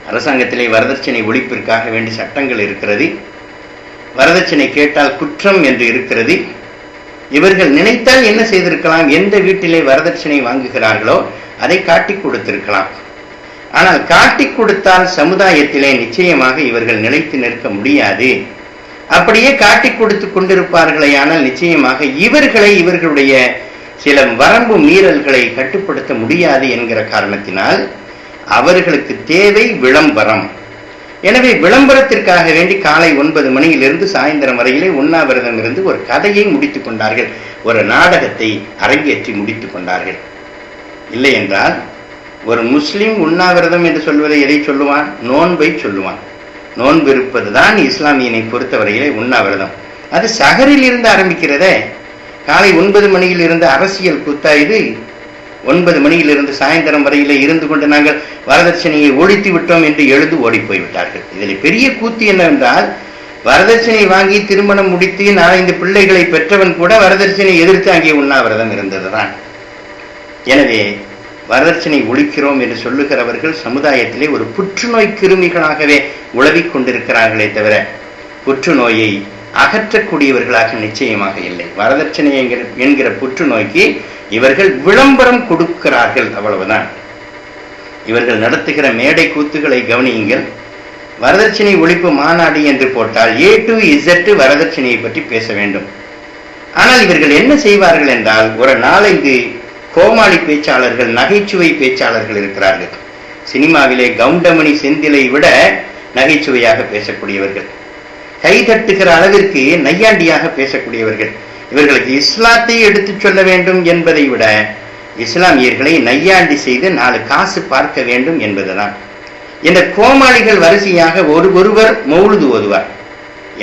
[SPEAKER 1] அரசாங்கத்திலே வரதட்சணை ஒழிப்பிற்காக வேண்டி சட்டங்கள் இருக்கிறது. வரதட்சணை கேட்டால் குற்றம் என்று இருக்கிறது. இவர்கள் நினைத்தால் என்ன செய்திருக்கலாம்? எந்த வீட்டிலே வரதட்சணை வாங்குகிறார்களோ அதை காட்டிக் கொடுத்திருக்கலாம். ஆனால் காட்டிக் கொடுத்தால் சமுதாயத்திலே நிச்சயமாக இவர்கள் நிலைத்து நிற்க முடியாது. அப்படியே காட்டிக் கொடுத்து கொண்டிருப்பார்களே ஆனால் நிச்சயமாக இவர்களுடைய சில வரம்பு மீறல்களை கட்டுப்படுத்த முடியாது என்கிற காரணத்தினால் அவர்களுக்கு தேவை விளம்பரம். எனவே விளம்பரத்திற்காக வேண்டி காலை 9 மணியிலிருந்து சாயந்தரம் வரையிலே உண்ணாவிரதம் இருந்து ஒரு கதையை முடித்துக் கொண்டார்கள், ஒரு நாடகத்தை அரங்கேற்றி முடித்துக் கொண்டார்கள். இல்லை என்றால் ஒரு முஸ்லிம் உண்ணாவிரதம் என்று சொல்வதை எதை சொல்லுவான்? நோன்பை சொல்லுவான். நோன்பு இருப்பதுதான் இஸ்லாமியனை பொறுத்தவரையிலே உண்ணாவிரதம். அது சஹரில் இருந்து ஆரம்பிக்கிறதே. காலை 9 மணியில் இருந்து அரசியல் கூத்தா இது? 9 மணியிலிருந்து சாயந்தரம் வரையிலே இருந்து கொண்டு நாங்கள் வரதட்சணையை ஒழித்து விட்டோம் என்று எழுந்து ஓடி போய்விட்டார்கள். இதில் பெரிய கூத்து என்னவென்றால், வரதட்சணை வாங்கி திருமணம் முடித்து 4-5 பிள்ளைகளை பெற்றவன் கூட வரதட்சணை எதிர்த்து அங்கே உண்ணாவிரதம் இருந்ததுதான். எனவே வரதட்சணை ஒழிக்கிறோம் என்று சொல்லுகிறவர்கள் சமுதாயத்திலே ஒரு புற்றுநோய் கிருமிகளாகவே உழவிக் கொண்டிருக்கிறார்களே தவிர புற்றுநோயை அகற்றக்கூடியவர்களாக நிச்சயமாக இல்லை. வரதட்சணை என்கிற புற்றுநோய்க்கு இவர்கள் விளம்பரம் கொடுக்கிறார்கள், அவ்வளவுதான். இவர்கள் நடத்துகிற மேடை கூத்துகளை கவனியுங்கள். வரதட்சணை ஒழிப்பு மாநாடு என்று போட்டால் A to Z வரதட்சணையை பற்றி பேச வேண்டும். ஆனால் இவர்கள் என்ன செய்வார்கள் என்றால், ஒரு 4-5 கோமாளி பேச்சாளர்கள், நகைச்சுவை பேச்சாளர்கள் இருக்கிறார்கள். சினிமாவிலே கவுண்டமணி செந்திலை விட நகைச்சுவையாக பேசக்கூடியவர்கள், கைதட்டுகிற அளவிற்கு நையாண்டியாக பேசக்கூடியவர்கள். இவர்களுக்கு இஸ்லாத்தை எடுத்துச் சொல்ல வேண்டும் என்பதை விட இஸ்லாமியர்களை நையாண்டி செய்து 4 காசு பார்க்க வேண்டும் என்பதுதான். இந்த கோமாளிகள் வரிசையாக ஒருவர் மௌலுது ஓதுவார்.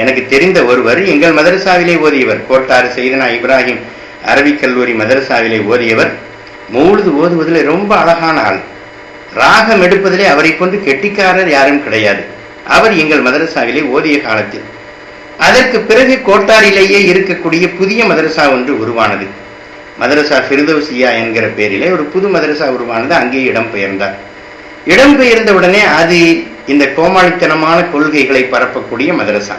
[SPEAKER 1] எனக்கு தெரிந்த ஒருவர் எங்கள் மதரசாவிலே ஓதியவர், கோட்டாறு செய்தனா இப்ராஹிம் அரபிக் கல்லூரி மதரசாவிலே ஓதியவர். மௌலுது ஓதுவதில் ரொம்ப அழகான ஆள். ராகம் எடுப்பதிலே அவரை கொண்டு கெட்டிக்காரர் யாரும் கிடையாது. அவர் எங்கள் மதரசாவிலே ஓதிய காலத்தில். அதற்கு பிறகு கோட்டாரிலேயே இருக்கக்கூடிய புதிய மதரசா ஒன்று உருவானது. மதரசா ஃபிர்தௌசியா என்கிற பெயரிலே ஒரு புது மதரசா உருவானது. அங்கே இடம்பெயர்ந்தார். இடம்பெயர்ந்த உடனே அது இந்த கோமாளித்தனமான கொள்கைகளை பரப்பக்கூடிய மதரசா.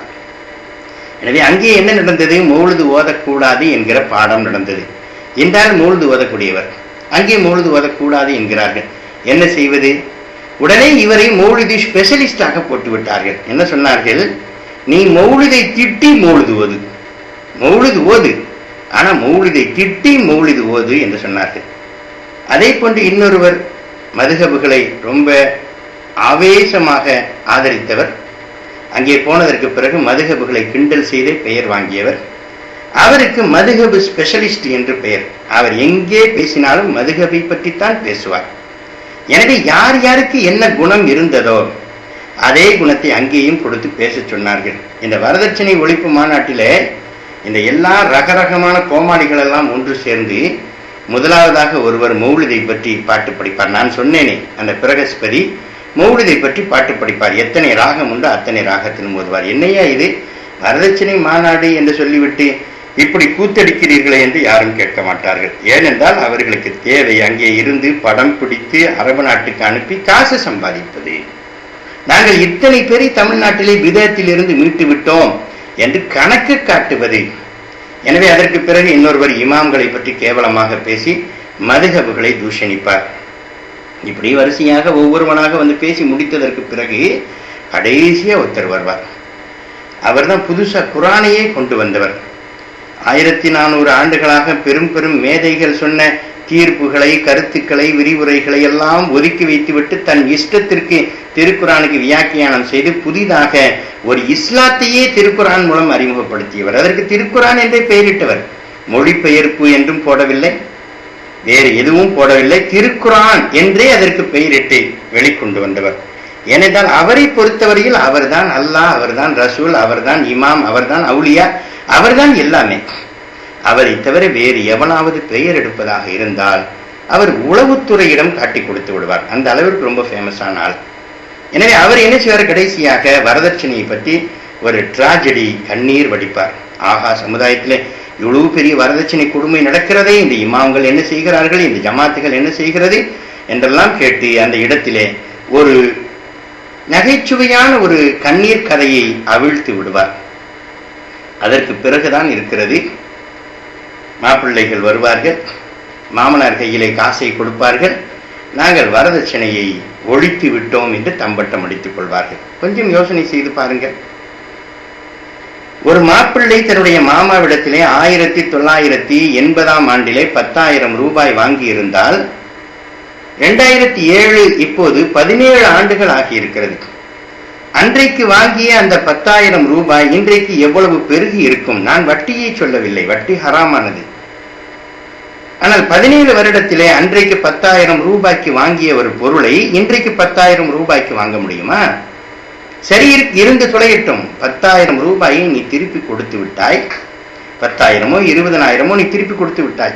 [SPEAKER 1] எனவே அங்கே என்ன நடந்தது? மௌலுது ஓதக்கூடாது என்கிற பாடம் நடந்தது. என்றால் மௌலுது ஓதக்கூடியவர், அங்கே மௌலுது ஓதக்கூடாது என்கிறார்கள். என்ன செய்வது? உடனே இவரை மௌலிதி ஸ்பெஷலிஸ்டாக போட்டு விட்டார்கள். என்ன சொன்னார்கள்? நீ மௌலிதை திட்டி மௌலிது ஓது, மௌலிது ஓது, ஆனா மௌலிதை திட்டி மௌலிது ஓது என்று சொன்னார்கள். அதே போன்று இன்னொருவர் மதுஹபுகளை ரொம்ப ஆவேசமாக ஆதரித்தவர், அங்கே போனதற்கு பிறகு மதுஹபுகளை கிண்டல் செய்தே பெயர் வாங்கியவர். அவருக்கு மதுஹபு ஸ்பெஷலிஸ்ட் என்று பெயர். அவர் எங்கே பேசினாலும் மதுஹபை பற்றித்தான் பேசுவார். எனவே யார் யாருக்கு என்ன குணம் இருந்ததோ அதே குணத்தை அங்கேயும் கொடுத்து பேச சொன்னார்கள். இந்த வரதட்சணை ஒழிப்பு மாநாட்டிலே இந்த எல்லா ரகரகமான கோமாளிகள் எல்லாம் ஒன்று சேர்ந்து முதலாவதாக ஒருவர் மௌலிதை பற்றி பாட்டு படிப்பார். நான் சொன்னேனே, அந்த பிரகஸ்பதி மௌலிதை பற்றி பாட்டு படிப்பார். எத்தனை ராகம் உண்டோ அத்தனை ராகத்திலும் ஓதுவார். என்னையா இது வரதட்சணை மாநாடு என்று சொல்லிவிட்டு இப்படி கூத்தடிக்கிறீர்களே என்று யாரும் கேட்க மாட்டார்கள். ஏனென்றால் அவர்களுக்கு தேவை அங்கே இருந்து படம் பிடித்து அரபு நாட்டுக்கு அனுப்பி காசு சம்பாதிப்பது. நாங்கள் இத்தனை பேரை தமிழ்நாட்டிலே விதத்தில் இருந்து மீட்டு விட்டோம் என்று கணக்கு காட்டுவது. எனவே அதற்கு பிறகு இன்னொருவர் இமாம்களை பற்றி கேவலமாக பேசி மதுஹபுகளை தூஷணிப்பார். இப்படி வரிசையாக ஒவ்வொருவனாக வந்து பேசி முடித்ததற்கு பிறகு கடைசியா ஒருத்தர் வருவார். அவர் தான் புதுசா குரானையே கொண்டு வந்தவர். 1400 ஆண்டுகளாக பெரும் பெரும் மேதைகள் சொன்ன தீர்ப்புகளை, கருத்துக்களை, விரிவுரைகளை எல்லாம் ஒதுக்கி வைத்துவிட்டு தன் இஷ்டத்திற்கு திருக்குரானுக்கு வியாக்கியானம் செய்து புதிதாக ஒரு இஸ்லாத்தையே திருக்குரான் மூலம் அறிமுகப்படுத்தியவர். அதற்கு திருக்குரான் என்றே பெயரிட்டவர். மொழிபெயர்ப்பு என்றும் போடவில்லை, வேறு எதுவும் போடவில்லை, திருக்குரான் என்றே அதற்கு பெயரிட்டு வெளிக்கொண்டு வந்தவர். ஏனென்றால் அவரை பொறுத்தவரையில் அவர்தான் அல்லாஹ், அவர்தான் ரசூல், அவர்தான் இமாம், அவர்தான் அவுலியா, அவர்தான் எல்லாமே. அவரை தவிர வேறு எவனாவது பெயர் எடுப்பதாக இருந்தால் அவர் உளவுத்துறையிடம் காட்டி கொடுத்து விடுவார். அந்த அளவிற்கு ரொம்ப ஃபேமஸான ஆள். எனவே அவர் என்ன செய்வார், கடைசியாக வரதட்சணையை பற்றி ஒரு டிராஜடி கண்ணீர் வடிப்பார். ஆகா, சமுதாயத்திலே இவ்வளவு பெரிய வரதட்சணை கொடுமை நடக்கிறதே, இந்த இமாம்கள் என்ன செய்கிறார்கள், இந்த ஜமாத்துகள் என்ன செய்கிறது என்றெல்லாம் கேட்டு அந்த இடத்திலே ஒரு நகைச்சுவையான ஒரு கண்ணீர் கதையை அவிழ்த்து விடுவார். அதற்கு பிறகுதான் இருக்கிறது, மாப்பிள்ளைகள் வருவார்கள், மாமனார் கையிலே காசை கொடுப்பார்கள், நாங்கள் வரதட்சணையை ஒழித்து விட்டோம் என்று தம்பட்டம் அடித்துக் கொள்வார்கள். கொஞ்சம் யோசனை செய்து பாருங்கள். ஒரு மாப்பிள்ளை தன்னுடைய மாமாவிடத்திலே 1980ஆம் ஆண்டிலே 10,000 ரூபாய் வாங்கி இருந்தால் 2007 இப்போது 17 ஆண்டுகள் ஆகியிருக்கிறது. அன்றைக்கு வாங்கிய அந்த 10,000 ரூபாய் இன்றைக்கு எவ்வளவு பெருகி இருக்கும்? நான் வட்டியை சொல்லவில்லை, வட்டி ஹராமானது. ஆனால் 17 வருடத்திலே அன்றைக்கு 10,000 ரூபாய்க்கு வாங்கிய ஒரு பொருளை இன்றைக்கு 10,000 ரூபாய்க்கு வாங்க முடியுமா? சரி, இருந்து தொலையட்டும். 10,000 ரூபாயை நீ திருப்பி கொடுத்து விட்டாய், 10,000மோ 20,000மோ நீ திருப்பி கொடுத்து விட்டாய்.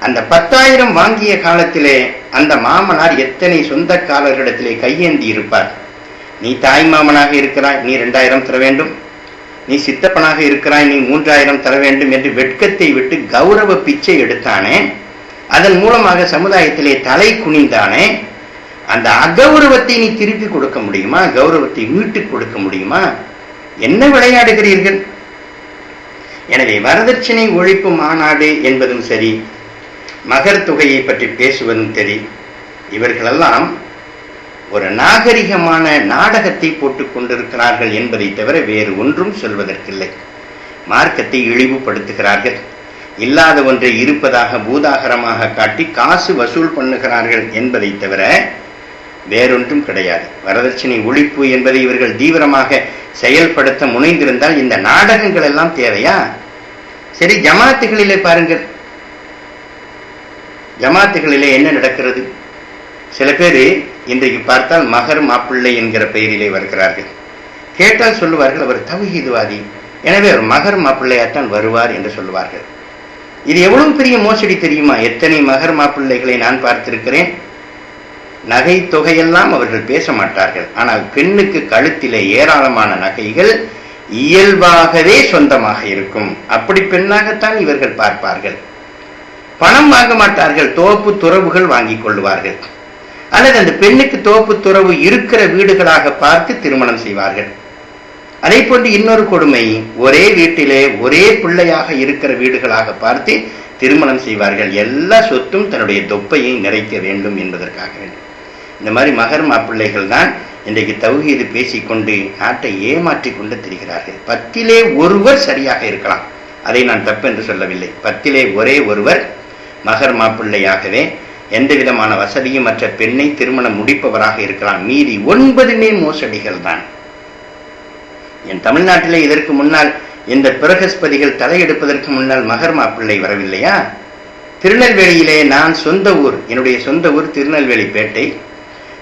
[SPEAKER 1] அந்த 10,000 வாங்கிய காலத்திலே அந்த மாமனார் எத்தனை சொந்தக்காரர்களிடத்திலே கையேந்தி இருப்பார். நீ தாய் மாமனாக இருக்கிறாய், நீ 2,000 தர வேண்டும், நீ சித்தப்பனாக இருக்கிறாய், நீ 3,000 தர வேண்டும் என்று வெட்கத்தை விட்டு கௌரவ பிச்சை எடுத்தானே, அதன் மூலமாக சமுதாயத்திலே தலை குனிந்தானே, அந்த அகௌரவத்தை நீ திருப்பி கொடுக்க முடியுமா? கௌரவத்தை மீட்டுக் கொடுக்க முடியுமா? என்ன விளையாடுகிறீர்கள்? எனவே வரதட்சணை ஒழிப்பு மாநாடு என்பதும் சரி, மகர் தொகையை பற்றி பேசுவதும் சரி, இவர்களெல்லாம் ஒரு நாகரிகமான நாடகத்தை போட்டுக் கொண்டிருக்கிறார்கள் என்பதை தவிர வேறு ஒன்றும் சொல்வதற்கில்லை. மார்க்கத்தை இழிவுபடுத்துகிறார்கள், இல்லாத ஒன்றை இருப்பதாக பூதாகரமாக காட்டி காசு வசூல் பண்ணுகிறார்கள் என்பதை தவிர வேறொன்றும் கிடையாது. வரதட்சணை ஒழிப்பு என்பதை இவர்கள் தீவிரமாக செயல்படுத்த முனைந்திருந்தால் இந்த நாடகங்கள் எல்லாம் தேவையா? சரி, ஜமாத்துகளிலே பாருங்கள், ஜமாத்துகளிலே என்ன நடக்கிறது? சில பேர் இன்றைக்கு பார்த்தால் மகர் மாப்பிள்ளை என்கிற பெயரிலே வருகிறார்கள். கேட்டால் சொல்லுவார்கள் அவர் தௌஹீத்வாதி, எனவே அவர் மகர் மாப்பிள்ளையாத்தான் வருவார் என்று சொல்லுவார்கள். இது எவ்வளவு பெரிய மோசடி தெரியுமா? எத்தனை மகர் மாப்பிள்ளைகளை நான் பார்த்திருக்கிறேன். நகை தொகையெல்லாம் அவர்கள் பேச மாட்டார்கள், ஆனால் பெண்ணுக்கு கழுத்திலே ஏராளமான நகைகள் இயல்பாகவே சொந்தமாக இருக்கும். அப்படி பெண்ணாகத்தான் இவர்கள் பார்ப்பார்கள். பணம் வாங்க மாட்டார்கள், தோப்பு துறவுகள் வாங்கிக் கொள்வார்கள், அல்லது அந்த பெண்ணுக்கு தோப்பு துறவு இருக்கிற வீடுகளாக பார்த்து திருமணம் செய்வார்கள். அதே போன்று இன்னொரு கொடுமை, ஒரே வீட்டிலே ஒரே பிள்ளையாக இருக்கிற வீடுகளாக பார்த்து திருமணம் செய்வார்கள். எல்லா சொத்தும் தன்னுடைய தொப்பையை நிறைக்க வேண்டும் என்பதற்காக வேண்டும். இந்த மாதிரி மகர் மாப்பிள்ளைகள் தான் இன்றைக்கு தௌஹீது பேசிக்கொண்டு நாட்டை ஏமாற்றி கொண்டு திரிகிறார்கள். 10 ஒருவர் சரியாக இருக்கலாம், அதை நான் தப்பு என்று சொல்லவில்லை. 10 ஒரே ஒருவர் மகர் மாப்பிள்ளையாகவே எந்த விதமான வசதியும் மற்ற பெண்ணை திருமணம் முடிப்பவராக இருக்கலாம். மீதி 9 மோசடிகள் தான். என் தமிழ்நாட்டிலே இதற்கு முன்னால் இந்த பிரகஸ்பதிகள் தலையெடுப்பதற்கு முன்னால் மகர் மாப்பிள்ளை வரவில்லையா? திருநெல்வேலியிலே நான் சொந்த ஊர், என்னுடைய சொந்த ஊர் திருநெல்வேலி பேட்டை.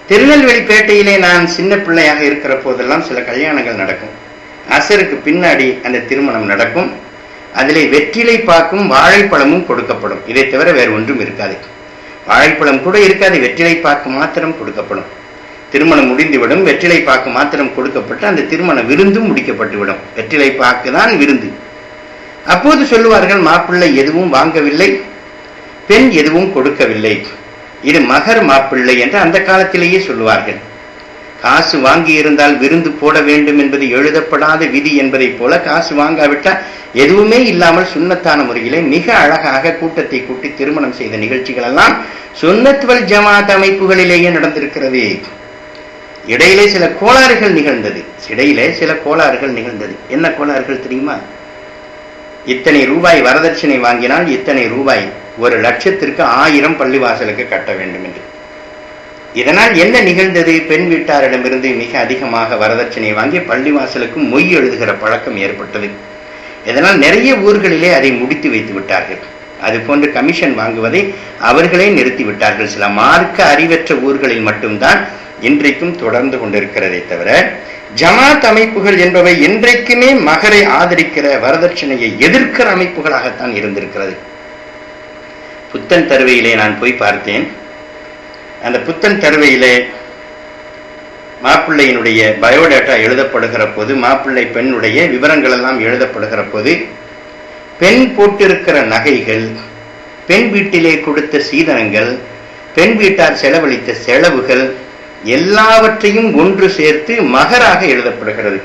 [SPEAKER 1] திருநெல்வேலி பேட்டையிலே நான் சின்ன பிள்ளையாக இருக்கிற போதெல்லாம் சில கல்யாணங்கள் நடக்கும். அசருக்கு பின்னாடி அந்த திருமணம் நடக்கும். அதிலே வெற்றிலை பாக்கும் வாழைப்பழமும் கொடுக்கப்படும். இதை தவிர வேறு ஒன்றும் இருக்காது. வாழைப்பழம் கூட இருக்காது, வெற்றிலை பாக்கு மாத்திரம் கொடுக்கப்படும். திருமணம் முடிந்துவிடும், வெற்றிலை பாக்கு மாத்திரம் கொடுக்கப்பட்டு அந்த திருமண விருந்தும் முடிக்கப்பட்டுவிடும். வெற்றிலை பாக்கு தான் விருந்து. அப்போது சொல்லுவார்கள், மாப்பிள்ளை எதுவும் வாங்கவில்லை, பெண் எதுவும் கொடுக்கவில்லை, இது மகர் மாப்பிள்ளை என்று அந்த காலத்திலேயே சொல்லுவார்கள். காசு வாங்கி இருந்தால் விருந்து போட வேண்டும் என்பது எழுதப்படாத விதி என்பதை போல, காசு வாங்காவிட்டால் எதுவுமே இல்லாமல் சுன்னத்தான முறையிலே மிக அழகாக கூட்டத்தை கூட்டி திருமணம் செய்த நிகழ்ச்சிகள் எல்லாம் சுன்னத் வல் ஜமாத் அமைப்புகளிலேயே நடந்திருக்கிறது. இடையிலே சில கோளாறுகள் நிகழ்ந்தது. என்ன கோளாறுகள் தெரியுமா? இத்தனை ரூபாய் வரதட்சணை வாங்கினால் இத்தனை ரூபாய், 1,00,000க்கு 1000 பள்ளிவாசலுக்கு கட்ட வேண்டும் என்று. இதனால் என்ன நிகழ்ந்தது? பெண் வீட்டாரிடமிருந்து மிக அதிகமாக வரதட்சணை வாங்கி பள்ளிவாசலுக்கு மொய் எழுதுகிற பழக்கம் ஏற்பட்டது. இதனால் நிறைய ஊர்களிலே அதை முடித்து வைத்து விட்டார்கள். அது போன்று கமிஷன் வாங்குவதை அவர்களே நிறுத்திவிட்டார்கள். சில மார்க்க அறிவற்ற ஊர்களில் மட்டும்தான் இன்றைக்கும் தொடர்ந்து கொண்டிருக்கிறதை தவிர, ஜமாத் அமைப்புகள் என்பவை இன்றைக்குமே மகரை ஆதரிக்கிற, வரதட்சணையை எதிர்க்கிற அமைப்புகளாகத்தான் இருந்திருக்கிறது. புத்தன் தருவையிலே நான் போய் பார்த்தேன். அந்த புத்தன் தருவையிலே மாப்பிள்ளையினுடைய பயோடேட்டா எழுதப்படுகிற போது, மாப்பிள்ளை பெண்ணுடைய விவரங்கள் எல்லாம் எழுதப்படுகிற போது, பெண் போட்டிருக்கிற நகைகள், பெண் வீட்டிலே கொடுத்த சீதனங்கள், பெண் வீட்டார் செலவழித்த செலவுகள் எல்லாவற்றையும் ஒன்று சேர்த்து மகராக எழுதப்படுகிறது.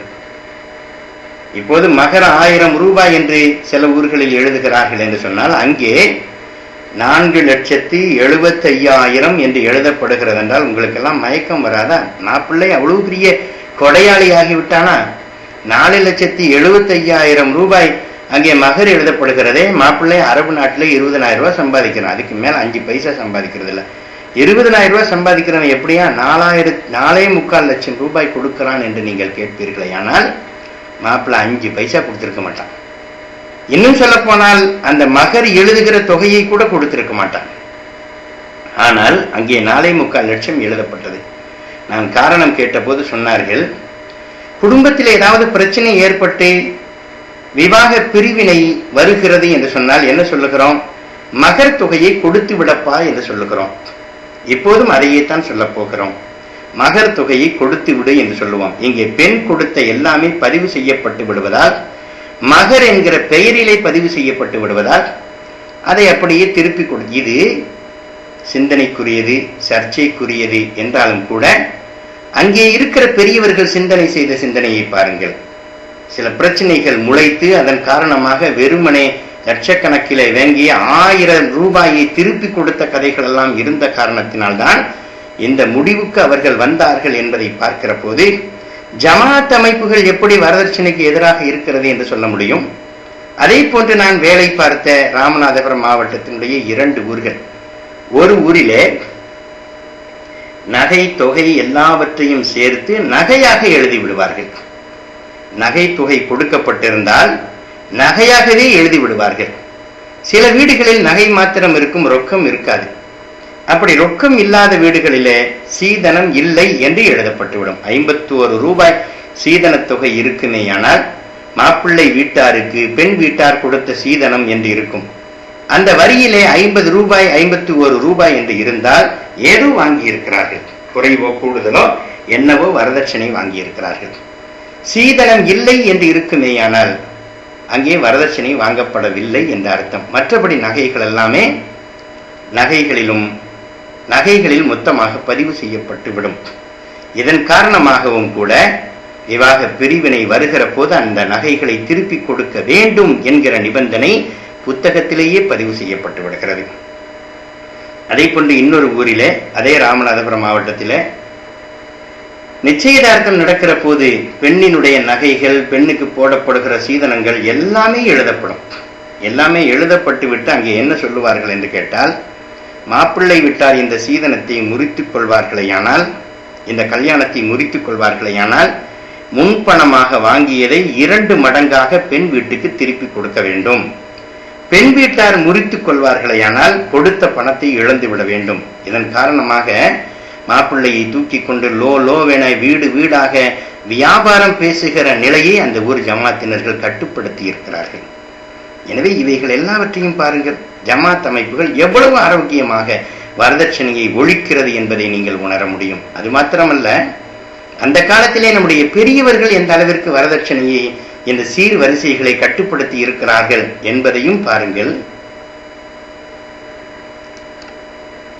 [SPEAKER 1] இப்போது மகர 1000 ரூபாய் என்று சில ஊர்களில் எழுதுகிறார்கள் என்று சொன்னால், அங்கே 4,75,000 என்று எழுதப்படுகிறது என்றால் உங்களுக்கெல்லாம் மயக்கம் வராதா? மாப்பிள்ளை அவ்வளவு பெரிய கொடையாளி ஆகிவிட்டானா? 4,75,000 ரூபாய் அங்கே மகர் எழுதப்படுகிறதே. மாப்பிள்ளை அரபு நாட்டில் 20,000 ரூபாய் சம்பாதிக்கிறான், அதுக்கு மேல 5 பைசா சம்பாதிக்கிறது இல்லை. 20,000 ரூபாய் சம்பாதிக்கிறவன் எப்படியா 4,45 லட்சம் ரூபாய் கொடுக்கிறான் என்று நீங்கள் கேட்பீர்களே. ஆனால் மாப்பிள்ளை 5 பைசா கொடுத்திருக்க மாட்டான். இன்னும் சொல்ல போனால் அந்த மகர் எழுதுகிற தொகையை கூட கொடுத்திருக்க மாட்டான். ஆனால் அங்கே 4,45 லட்சம் எழுதப்பட்டது. நான் காரணம் கேட்டபோது சொன்னார்கள், குடும்பத்தில் ஏதாவது பிரச்சனை ஏற்பட்டு விவாக பிரிவினை வருகிறது என்று சொன்னால் என்ன சொல்லுகிறோம்? மகர் தொகையை கொடுத்து விடப்பா என்று சொல்லுகிறோம். இப்போதும் அதையேத்தான் சொல்ல போகிறோம். மகர் தொகையை கொடுத்து விடு என்று சொல்லுவோம். இங்கே பெண் கொடுத்த எல்லாமே பதிவு செய்யப்பட்டு விடுவதால், மகர் என்கிற பெயரிலே பதிவு செய்யப்பட்டு விடுவதால் அதை அப்படியே திருப்பி கொடு. இது சிந்தனைக்குரியது, சர்ச்சைக்குரியது என்றாலும் கூட அங்கே இருக்கிற பெரியவர்கள் சிந்தனை செய்த சிந்தனையை பாருங்கள். சில பிரச்சனைகள் முளைத்து அதன் காரணமாக வெறுமனே லட்சக்கணக்கிலே வாங்கிய 1000 ரூபாயை திருப்பி கொடுத்த கதைகள் எல்லாம் இருந்த காரணத்தினால்தான் இந்த முடிவுக்கு அவர்கள் வந்தார்கள் என்பதை பார்க்கிற போது, ஜமாத் அமைப்புகள் எப்படி வரதட்சணைக்கு எதிராக இருக்கிறது என்று சொல்ல முடியும்? அதே போன்று நான் வேலை பார்த்த ராமநாதபுரம் மாவட்டத்தினுடைய 2 ஊர்கள். ஒரு ஊரிலே நகை தொகை எல்லாவற்றையும் சேர்த்து நகையாக எழுதி விடுவார்கள். நகை தொகை கொடுக்கப்பட்டிருந்தால் நகையாகவே எழுதி விடுவார்கள். சில வீடுகளில் நகை மாத்திரம் இருக்கும், ரொக்கம் இருக்காது. அப்படி ரொக்கம் இல்லாத வீடுகளிலே சீதனம் இல்லை என்று எழுதப்பட்டுவிடும். 51 ரூபாய் சீதன தொகை இருக்குமேயானால் மாப்பிள்ளை வீட்டாருக்கு பெண் வீட்டார் கொடுத்த சீதனம் என்று இருக்கும். அந்த வரியிலே 50 ரூபாய் 51 ரூபாய் என்று இருந்தால் ஏதோ வாங்கி இருக்கிறார்கள், குறைவோ கூடுதலோ என்னவோ வரதட்சணை வாங்கி இருக்கிறார்கள். சீதனம் இல்லை என்று இருக்குமேயானால் அங்கே வரதட்சணை வாங்கப்படவில்லை என்ற அர்த்தம். மற்றபடி நகைகள் எல்லாமே நகைகளில் மொத்தமாக பதிவு செய்யப்பட்டு விடும். இதன் காரணமாகவும் கூட விவாக பிரிவினை வருகிற போது அந்த நகைகளை திருப்பி கொடுக்க வேண்டும் என்கிற நிபந்தனை புத்தகத்திலேயே பதிவு செய்யப்பட்டு விடுகிறது. அதே போன்று இன்னொரு ஊரிலே, அதே ராமநாதபுரம் மாவட்டத்திலே, நிச்சயதார்த்தம் நடக்கிற போது பெண்ணினுடைய நகைகள், பெண்ணுக்கு போடப்படுகிற சீதனங்கள் எல்லாமே எழுதப்படும். எல்லாமே எழுதப்பட்டு விட்டு அங்கே என்ன சொல்லுவார்கள் என்று கேட்டால், மாப்பிள்ளை விட்டார் இந்த சீதனத்தை முறித்துக் கொள்வார்களேயானால், இந்த கல்யாணத்தை முறித்துக் கொள்வார்களேயானால் முன்பணமாக வாங்கியதை 2 மடங்காக பெண் வீட்டுக்கு திருப்பி கொடுக்க வேண்டும். பெண் வீட்டார் முறித்துக் கொள்வார்களேயானால் கொடுத்த பணத்தை இழந்து விட வேண்டும். இதன் காரணமாக மாப்பிள்ளையை தூக்கி கொண்டு லோவென வீடு வீடாக வியாபாரம் பேசுகிற நிலையை அந்த ஊர் ஜமாத்தினர்கள் கட்டுப்படுத்தி இருக்கிறார்கள். எனவே இவைகள் எல்லாவற்றையும் பாருங்கள். ஜமாத் அமைப்புகள் எவ்வளவு ஆரோக்கியமாக வரதட்சணையை ஒழிக்கிறது என்பதை நீங்கள் உணர முடியும். அது மாத்திரமல்ல, அந்த காலத்திலே நம்முடைய பெரியவர்கள் எந்த அளவிற்கு வரதட்சணையை இந்த சீர் வரிசைகளை கட்டுப்படுத்தி இருக்கிறார்கள் என்பதையும் பாருங்கள்.